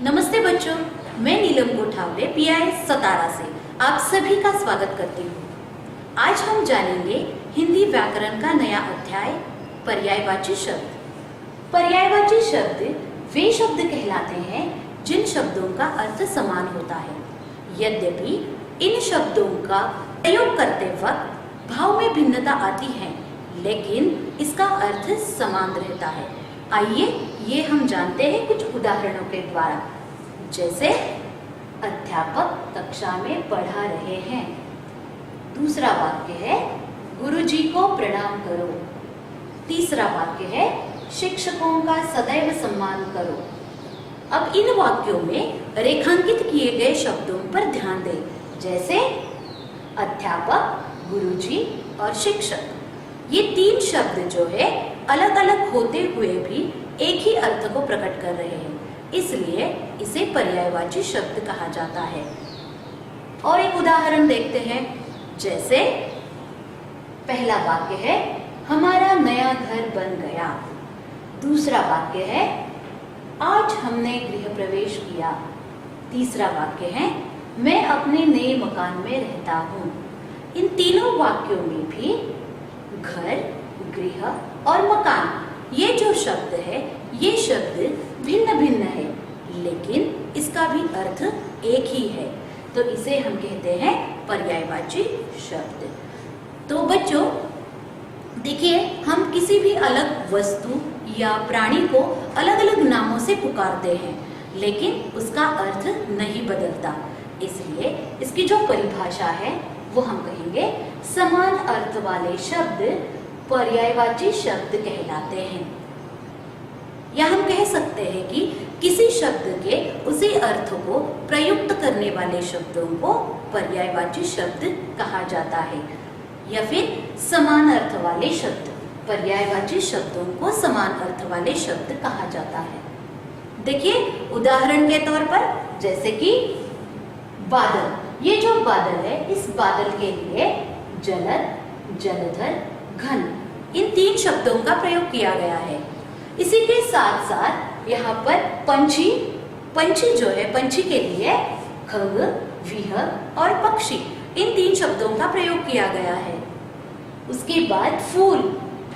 नमस्ते बच्चों, मैं नीलम कोठावले पीआई सतारा से आप सभी का स्वागत करती हूँ। आज हम जानेंगे हिंदी व्याकरण का नया अध्याय पर्यायवाची शब्द। पर्यायवाची शब्द वे शब्द कहलाते हैं जिन शब्दों का अर्थ समान होता है। यद्यपि इन शब्दों का प्रयोग करते वक्त भाव में भिन्नता आती है, लेकिन इसका अर्थ समान रहता है। आइए ये हम जानते हैं कुछ उदाहरणों के द्वारा। जैसे अध्यापक कक्षा में पढ़ा रहे हैं। दूसरा वाक्य है गुरुजी को प्रणाम करो। तीसरा वाक्य है शिक्षकों का सदैव सम्मान करो। अब इन वाक्यों में रेखांकित किए गए शब्दों पर ध्यान दें, जैसे अध्यापक, गुरुजी और शिक्षक। ये तीन शब्द जो है अलग अलग होते हुए भी एक ही अर्थ को प्रकट कर रहे हैं, इसलिए इसे पर्यायवाची शब्द कहा जाता है। और एक उदाहरण देखते हैं, जैसे पहला वाक्य है हमारा नया घर बन गया। दूसरा वाक्य है आज हमने गृह प्रवेश किया। तीसरा वाक्य है मैं अपने नए मकान में रहता हूँ। इन तीनों वाक्यों में भी घर, गृह और मकान ये जो शब्द है, ये शब्द भिन्न भिन्न है, लेकिन इसका भी अर्थ एक ही है, तो इसे हम कहते हैं पर्यायवाची शब्द। तो बच्चों देखिए, हम किसी भी अलग वस्तु या प्राणी को अलग अलग नामों से पुकारते हैं, लेकिन उसका अर्थ नहीं बदलता। इसलिए इसकी जो परिभाषा है वो हम कहेंगे समान अर्थ वाले शब्द पर्यायवाची शब्द कहलाते हैं। या हम कह सकते हैं कि किसी शब्द के उसी अर्थ को प्रयुक्त करने वाले शब्दों को पर्यायवाची शब्द कहा जाता है, या फिर समान अर्थ वाले शब्द, पर्यायवाची शब्दों को समान अर्थ वाले शब्द कहा जाता है। देखिए उदाहरण के तौर पर, जैसे कि बादल। ये जो बादल है, इस बादल के लिए जलद, जलधर, घन इन तीन शब्दों का प्रयोग किया गया है। इसी के साथ साथ यहाँ पर पंछी, पंछी जो है, पंछी के लिए खग, विहग और पक्षी इन तीन शब्दों का प्रयोग किया गया है। उसके बाद फूल,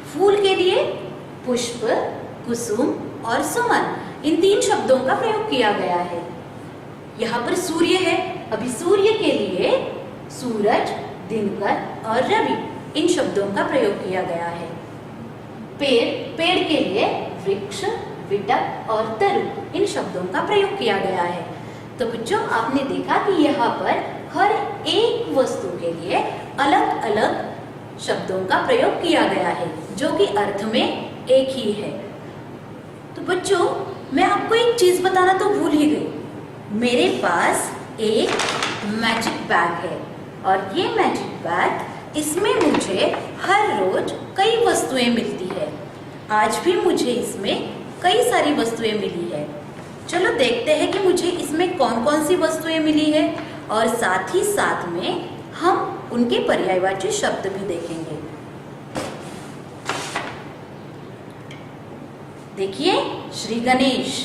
फूल के लिए पुष्प, कुसुम और सुमन इन तीन शब्दों का प्रयोग किया गया है। यहाँ पर सूर्य है, अभी सूर्य के लिए सूरज, दिनकर और रवि इन शब्दों का प्रयोग किया गया है। पेड़, पेड़ के लिए वृक्ष, विटक और तरु इन शब्दों का प्रयोग किया गया है। तो बच्चों आपने देखा कि यहाँ पर हर एक वस्तु के लिए अलग अलग शब्दों का प्रयोग किया गया है, जो कि अर्थ में एक ही है। तो बच्चों मैं आपको एक चीज बताना तो भूल ही गई। मेरे पास एक मैजिक बैग है, और ये मैजिक बैग, इसमें मुझे हर रोज कई वस्तुएं मिलती है। आज भी मुझे इसमें कई सारी वस्तुएं मिली है। चलो देखते हैं कि मुझे इसमें कौन कौन सी वस्तुएं मिली है, और साथ ही साथ में हम उनके पर्यायवाची शब्द भी देखेंगे। देखिए श्री गणेश,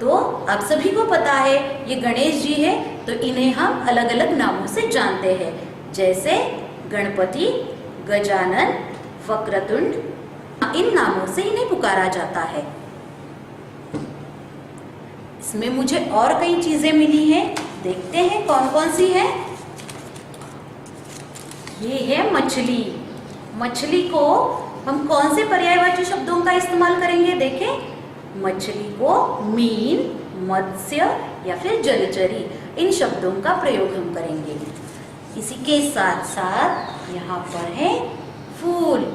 तो आप सभी को पता है ये गणेश जी है, तो इन्हें हम अलग अलग नामों से जानते हैं, जैसे गणपति, गजानन, वक्रतुंड, इन नामों से इन्हें पुकारा जाता है। इसमें मुझे और कई चीजें मिली हैं, देखते हैं कौन कौन सी है। ये है मछली। मछली को हम कौन से पर्यायवाची शब्दों का इस्तेमाल करेंगे? देखें, मछली को मीन, मत्स्य या फिर जलचरी इन शब्दों का प्रयोग हम करेंगे। इसी के साथ साथ यहाँ पर है फूल।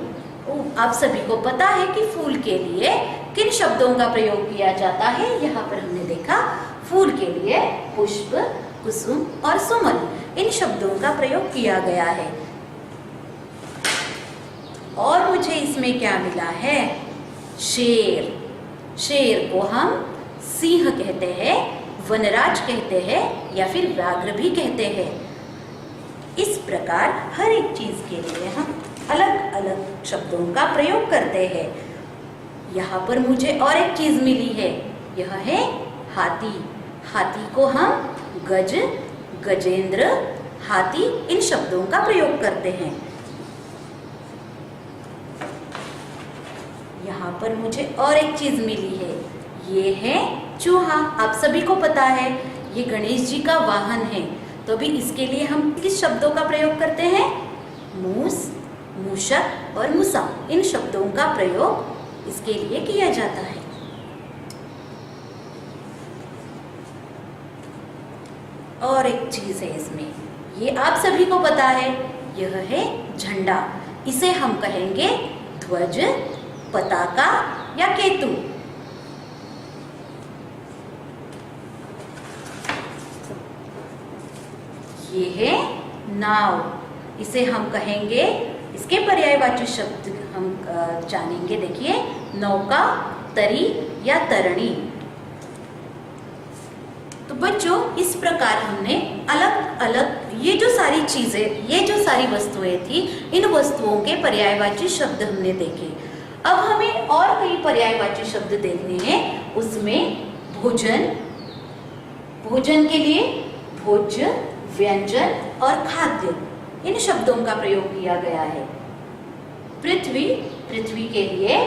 आप सभी को पता है कि फूल के लिए किन शब्दों का प्रयोग किया जाता है। यहाँ पर हमने देखा फूल के लिए पुष्प, कुसुम और सुमन इन शब्दों का प्रयोग किया गया है। और मुझे इसमें क्या मिला है? शेर। शेर को हम सिंह कहते हैं, वनराज कहते हैं या फिर व्याघ्र भी कहते हैं। इस प्रकार हर एक चीज के लिए हम अलग अलग शब्दों का प्रयोग करते हैं। यहाँ पर मुझे और एक चीज मिली है, यह है हाथी। हाथी को हम गज, गजेंद्र, हाथी इन शब्दों का प्रयोग करते हैं। यहाँ पर मुझे और एक चीज मिली है, ये है चूहा। आप सभी को पता है ये गणेश जी का वाहन है, तो भी इसके लिए हम किस शब्दों का प्रयोग करते हैं? मूस, मूषक और मूसा, इन शब्दों का प्रयोग इसके लिए किया जाता है। और एक चीज है इसमें, ये आप सभी को पता है, यह है झंडा। इसे हम कहेंगे ध्वज, पताका या केतु। ये है नाव, इसे हम कहेंगे, इसके पर्यायवाची शब्द हम जानेंगे। देखिए, नौका, तरी या तरणी। तो बच्चों, इस प्रकार हमने अलग अलग ये जो सारी चीजें, ये जो सारी वस्तुएं थी, इन वस्तुओं के पर्यायवाची शब्द हमने देखे। अब हमें और कई पर्यायवाची शब्द देखने हैं। उसमें भोजन, भोजन के लिए भोज्य, व्यंजन और खाद्य, इन शब्दों का प्रयोग किया गया है। पृथ्वी, पृथ्वी के लिए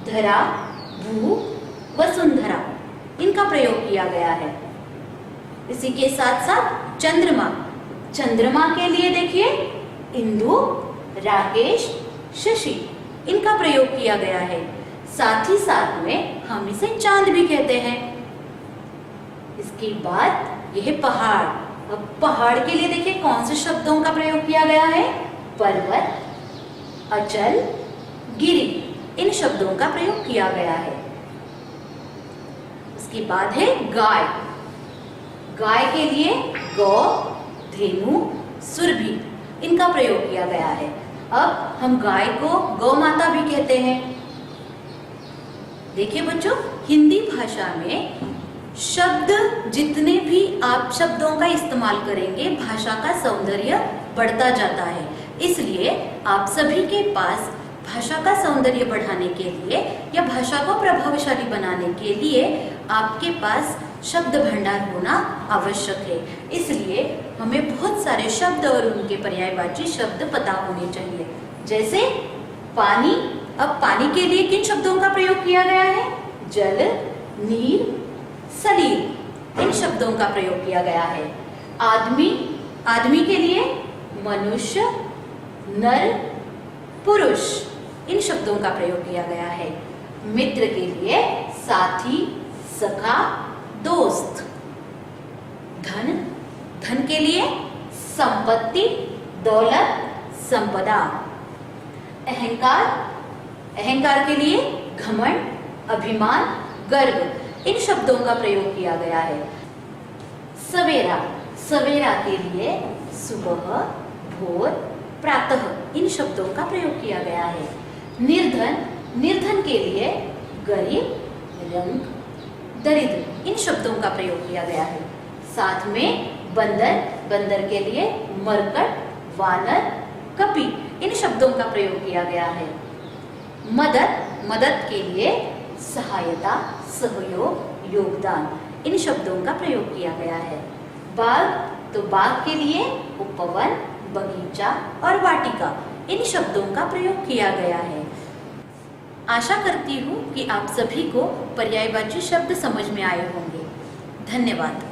धरा, भू, वसुंधरा, इनका प्रयोग किया गया है। इसी के साथ साथ चंद्रमा, चंद्रमा के लिए देखिए इंदु, राकेश, शशि, इनका प्रयोग किया गया है। साथ ही साथ में हम इसे चांद भी कहते हैं। इसके बाद यह पहाड़। अब पहाड़ के लिए देखिए कौन से शब्दों का प्रयोग किया गया है? पर्वत, अचल, गिरि, इन शब्दों का प्रयोग किया गया है। उसके बाद है गाय। गाय के लिए गौ, धेनु, सुरभि, इनका प्रयोग किया गया है। अब हम गाय को गौ माता भी कहते हैं। देखिए बच्चों, हिंदी भाषा में शब्द जितने भी आप शब्दों का इस्तेमाल करेंगे, भाषा का सौंदर्य बढ़ता जाता है। इसलिए आप सभी के पास भाषा का सौंदर्य बढ़ाने के लिए या भाषा को प्रभावशाली बनाने के लिए आपके पास शब्द भंडार होना आवश्यक है। इसलिए हमें बहुत सारे शब्द और उनके पर्यायवाची शब्द पता होने चाहिए। जैसे पानी। अब पानी के लिए किन शब्दों का प्रयोग किया गया है? जल, नीर, सलील, इन शब्दों का प्रयोग किया गया है। आदमी, आदमी के लिए मनुष्य, नर, पुरुष, इन शब्दों का प्रयोग किया गया है। मित्र के लिए साथी, सखा, दोस्त। धन, धन के लिए संपत्ति, दौलत, संपदा। अहंकार, अहंकार के लिए घमंड, अभिमान, गर्व, इन शब्दों का प्रयोग किया गया है। सवेरा, सवेरा के लिए सुबह, भोर, प्रातः, इन शब्दों का प्रयोग किया गया है। निर्धन, निर्धन के लिए गरीब, रंग, दरिद्र, इन शब्दों का प्रयोग किया गया है। साथ में बंदर, बंदर के लिए मरकट, वानर, कपि, इन शब्दों का प्रयोग किया गया है। मदद, मदद के लिए सहायता, सहयोग, योगदान, इन शब्दों का प्रयोग किया गया है। बाग, तो बाग के लिए उपवन, बगीचा और वाटिका, इन शब्दों का प्रयोग किया गया है। आशा करती हूँ कि आप सभी को पर्यायवाची शब्द समझ में आए होंगे। धन्यवाद।